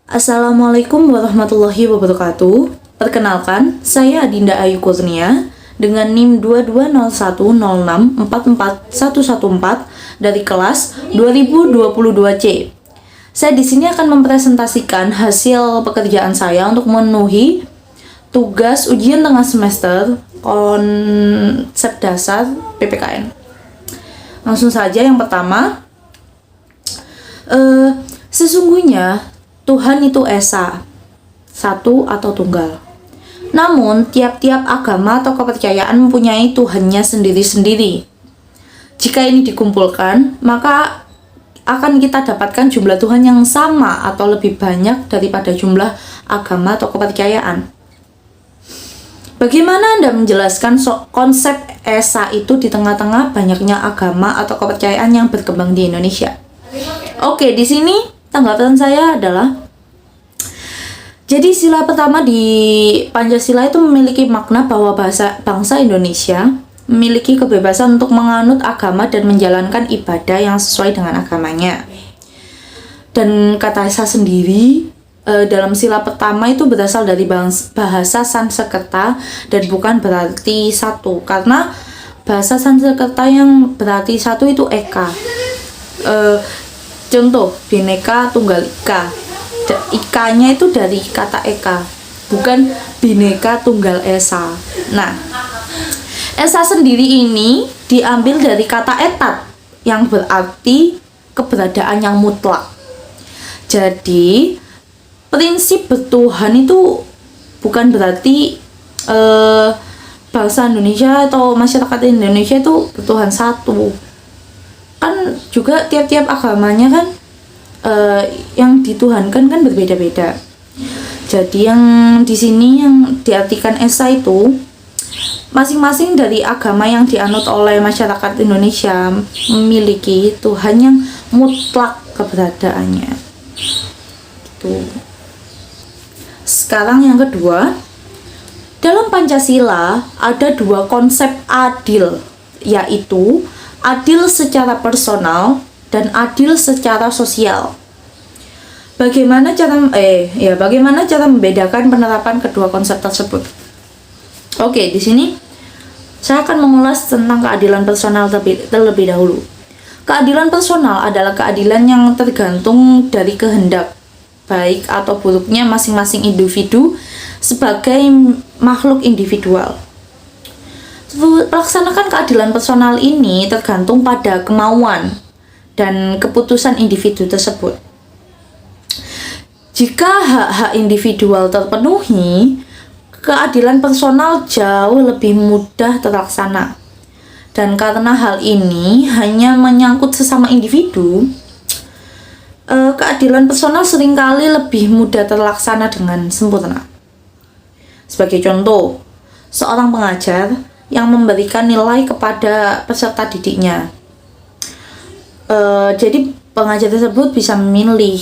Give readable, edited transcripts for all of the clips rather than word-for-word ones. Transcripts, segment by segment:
Assalamualaikum warahmatullahi wabarakatuh. Perkenalkan, saya Adinda Ayu Kurnia dengan NIM 2201064414 dari kelas 2022C. Saya di sini akan mempresentasikan hasil pekerjaan saya untuk memenuhi tugas ujian tengah semester konsep dasar PPKN. Langsung saja yang pertama, sesungguhnya Tuhan itu Esa, satu atau tunggal. Namun, tiap-tiap agama atau kepercayaan mempunyai Tuhannya sendiri-sendiri. Jika ini dikumpulkan, maka akan kita dapatkan jumlah Tuhan yang sama atau lebih banyak daripada jumlah agama atau kepercayaan. Bagaimana Anda menjelaskan konsep Esa itu di tengah-tengah banyaknya agama atau kepercayaan yang berkembang di Indonesia? Oke, di sini tanggapan saya adalah, jadi sila pertama di Pancasila itu memiliki makna bahwa bangsa Indonesia memiliki kebebasan untuk menganut agama dan menjalankan ibadah yang sesuai dengan agamanya. Dan kata Esa sendiri dalam sila pertama itu berasal dari bahasa Sanskerta dan bukan berarti satu, karena bahasa Sanskerta yang berarti satu itu Eka. Contoh, Bhinneka Tunggal Ika. Ikanya itu dari kata Eka, bukan Bhinneka Tunggal Esa. Nah, Esa sendiri ini diambil dari kata etat yang berarti keberadaan yang mutlak. Jadi, prinsip bertuhan itu bukan berarti bangsa Indonesia atau masyarakat Indonesia itu bertuhan satu. Kan juga tiap-tiap agamanya kan yang dituhankan kan berbeda-beda. Jadi yang di sini yang diartikan Esa itu masing-masing dari agama yang dianut oleh masyarakat Indonesia memiliki Tuhan yang mutlak keberadaannya. Gitu. Sekarang yang kedua, dalam Pancasila ada dua konsep adil, yaitu adil secara personal dan adil secara sosial. Bagaimana cara membedakan penerapan kedua konsep tersebut? Oke, di sini saya akan mengulas tentang keadilan personal terlebih dahulu. Keadilan personal adalah keadilan yang tergantung dari kehendak baik atau buruknya masing-masing individu sebagai makhluk individual. Melaksanakan keadilan personal ini tergantung pada kemauan dan keputusan individu tersebut. Jika hak-hak individual terpenuhi, keadilan personal jauh lebih mudah terlaksana. Dan karena hal ini hanya menyangkut sesama individu, keadilan personal seringkali lebih mudah terlaksana dengan sempurna. Sebagai contoh, seorang pengajar yang memberikan nilai kepada peserta didiknya. Jadi pengajar tersebut bisa memilih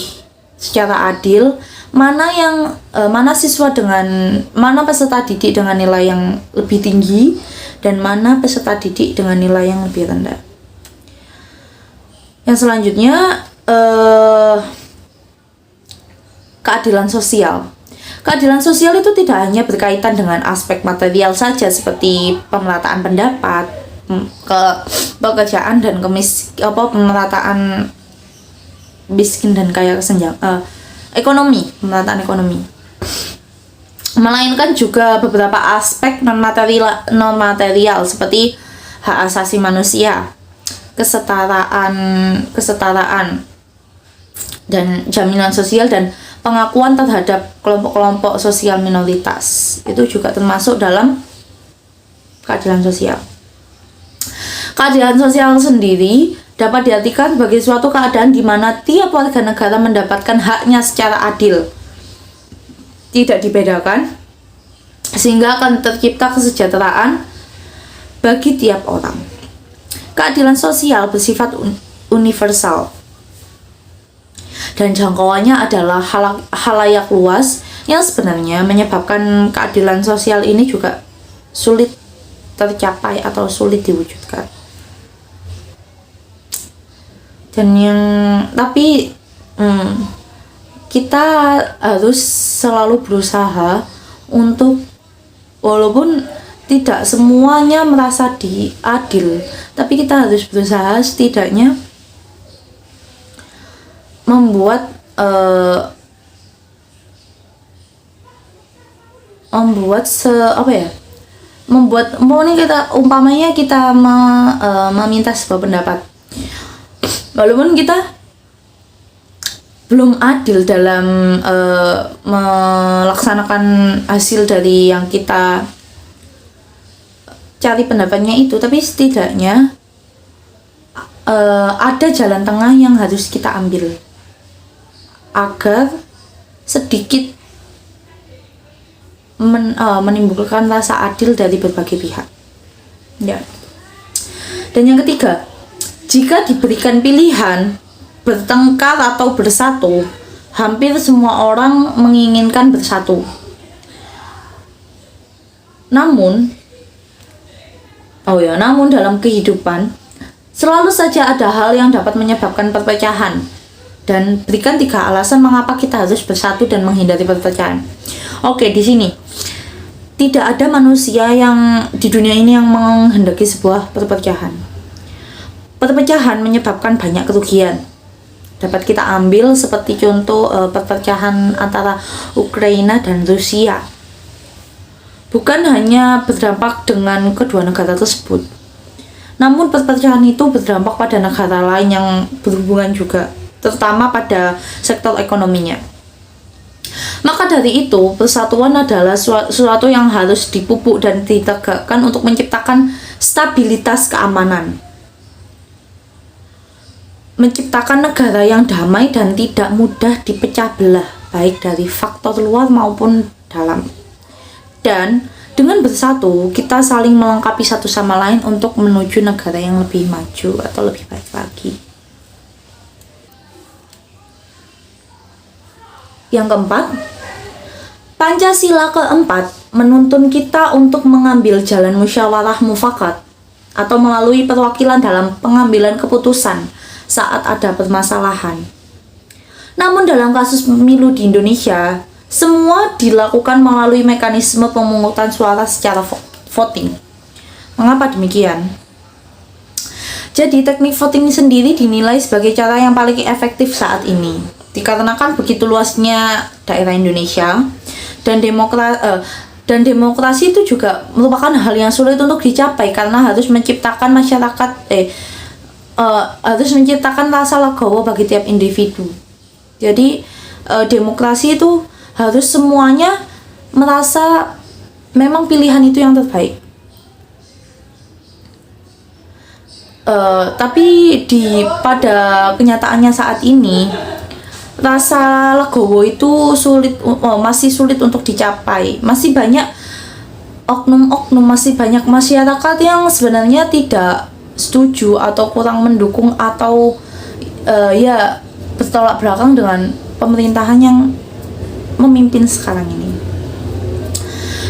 secara adil mana peserta didik dengan nilai yang lebih tinggi dan mana peserta didik dengan nilai yang lebih rendah. Yang selanjutnya, keadilan sosial. Keadilan sosial itu tidak hanya berkaitan dengan aspek material saja seperti pemerataan pendapat, pekerjaan dan pemerataan miskin dan kaya pemerataan ekonomi. Melainkan juga beberapa aspek non material seperti hak asasi manusia, kesetaraan dan jaminan sosial dan pengakuan terhadap kelompok-kelompok sosial minoritas. Itu juga termasuk dalam keadilan sosial. Keadilan sosial sendiri dapat diartikan sebagai suatu keadaan di mana tiap warga negara mendapatkan haknya secara adil, tidak dibedakan, sehingga akan tercipta kesejahteraan bagi tiap orang. Keadilan sosial bersifat universal dan jangkauannya adalah halayak luas yang sebenarnya menyebabkan keadilan sosial ini juga sulit tercapai atau sulit diwujudkan. Dan kita harus selalu berusaha untuk, walaupun tidak semuanya merasa adil, tapi kita harus berusaha setidaknya membuat umpamanya kita meminta sebuah pendapat, walaupun kita belum adil dalam melaksanakan hasil dari yang kita cari pendapatnya itu, tapi setidaknya ada jalan tengah yang harus kita ambil agar sedikit menimbulkan rasa adil dari berbagai pihak. Ya. Dan yang ketiga, jika diberikan pilihan bertengkar atau bersatu, hampir semua orang menginginkan bersatu. Namun dalam kehidupan selalu saja ada hal yang dapat menyebabkan perpecahan. Dan berikan 3 alasan mengapa kita harus bersatu dan menghindari perpecahan. Oke, di sini tidak ada manusia yang di dunia ini yang menghendaki sebuah perpecahan. Perpecahan menyebabkan banyak kerugian. Dapat kita ambil seperti contoh perpecahan antara Ukraina dan Rusia. Bukan hanya berdampak dengan kedua negara tersebut, namun perpecahan itu berdampak pada negara lain yang berhubungan juga, terutama pada sektor ekonominya. Maka dari itu, persatuan adalah sesuatu yang harus dipupuk dan ditegakkan untuk menciptakan stabilitas keamanan, menciptakan negara yang damai dan tidak mudah dipecah belah, baik dari faktor luar maupun dalam. Dan dengan bersatu, kita saling melengkapi satu sama lain untuk menuju negara yang lebih maju atau lebih baik lagi. Yang keempat, Pancasila keempat menuntun kita untuk mengambil jalan musyawarah mufakat atau melalui perwakilan dalam pengambilan keputusan saat ada permasalahan. Namun dalam kasus pemilu di Indonesia, semua dilakukan melalui mekanisme pemungutan suara secara voting. Mengapa demikian? Jadi teknik voting sendiri dinilai sebagai cara yang paling efektif saat ini, dikarenakan begitu luasnya daerah Indonesia dan demokrasi itu juga merupakan hal yang sulit untuk dicapai karena harus menciptakan harus menciptakan rasa legowo bagi tiap individu. Jadi demokrasi itu harus semuanya merasa memang pilihan itu yang terbaik. Tapi pada kenyataannya saat ini, rasa legowo itu masih sulit untuk dicapai. Masih banyak oknum-oknum, masih banyak masyarakat yang sebenarnya tidak setuju atau kurang mendukung atau bertolak belakang dengan pemerintahan yang memimpin sekarang ini.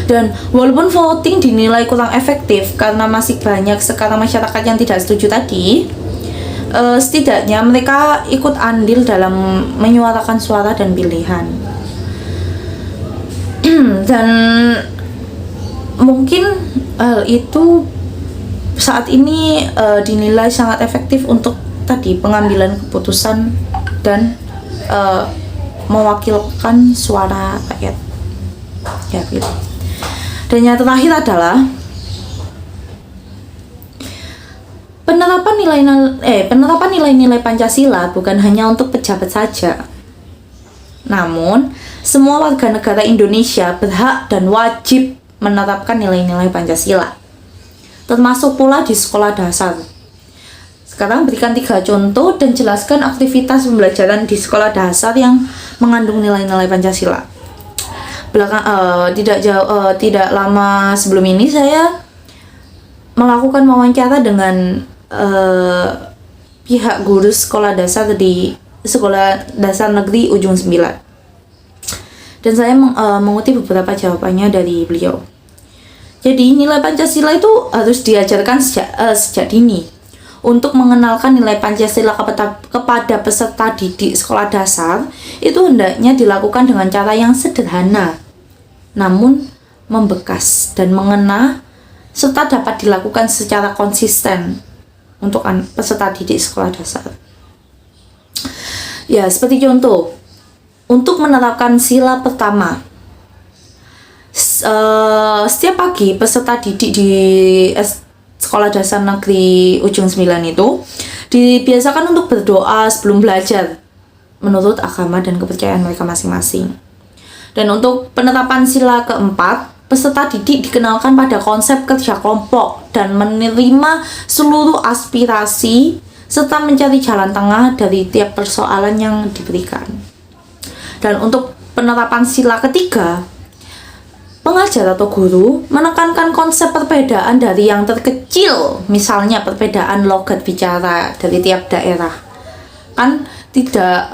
Dan walaupun voting dinilai kurang efektif karena masih banyak sekarang masyarakat yang tidak setuju tadi, setidaknya mereka ikut andil dalam menyuarakan suara dan pilihan. Dan mungkin hal itu saat ini dinilai sangat efektif untuk tadi pengambilan keputusan dan mewakilkan suara rakyat. Ya gitu. Dan yang terakhir adalah penerapan nilai-nilai Pancasila bukan hanya untuk pejabat saja. Namun, semua warga negara Indonesia berhak dan wajib menerapkan nilai-nilai Pancasila, termasuk pula di sekolah dasar. Sekarang berikan 3 contoh dan jelaskan aktivitas pembelajaran di sekolah dasar yang mengandung nilai-nilai Pancasila. Tidak lama sebelum ini saya melakukan wawancara dengan pihak guru sekolah dasar di Sekolah Dasar Negeri Ujung 9. Dan saya mengutip beberapa jawabannya dari beliau. Jadi nilai Pancasila itu harus diajarkan sejak dini untuk mengenalkan nilai Pancasila kepada peserta didik sekolah dasar itu hendaknya dilakukan dengan cara yang sederhana, namun membekas dan mengena, serta dapat dilakukan secara konsisten untuk peserta didik sekolah dasar. Ya, seperti contoh, untuk menerapkan sila pertama, setiap pagi peserta didik di Sekolah Dasar Negeri Ujung 9 itu dibiasakan untuk berdoa sebelum belajar menurut agama dan kepercayaan mereka masing-masing. Dan untuk penerapan sila keempat, peserta didik dikenalkan pada konsep kerja kelompok dan menerima seluruh aspirasi serta mencari jalan tengah dari tiap persoalan yang diberikan. Dan untuk penerapan sila ketiga, pengajar atau guru menekankan konsep perbedaan dari yang terkecil, misalnya perbedaan logat bicara dari tiap daerah. Kan tidak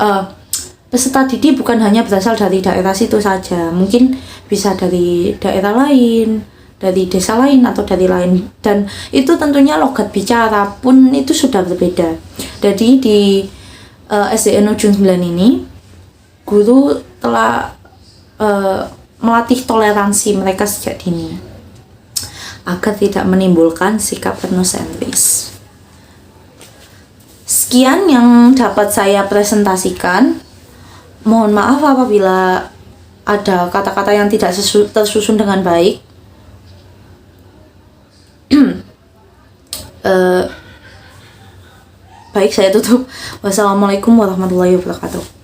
peserta didik bukan hanya berasal dari daerah situ saja, mungkin bisa dari daerah lain, dari desa lain atau dari lain, dan itu tentunya logat bicara pun itu sudah berbeda. Jadi di SDN Ujung 9 ini guru telah melatih toleransi mereka sejak dini agar tidak menimbulkan sikap etnosentris. Sekian yang dapat saya presentasikan. Mohon maaf apabila ada kata-kata yang tidak tersusun dengan baik. Baik, saya tutup. Wassalamualaikum warahmatullahi wabarakatuh.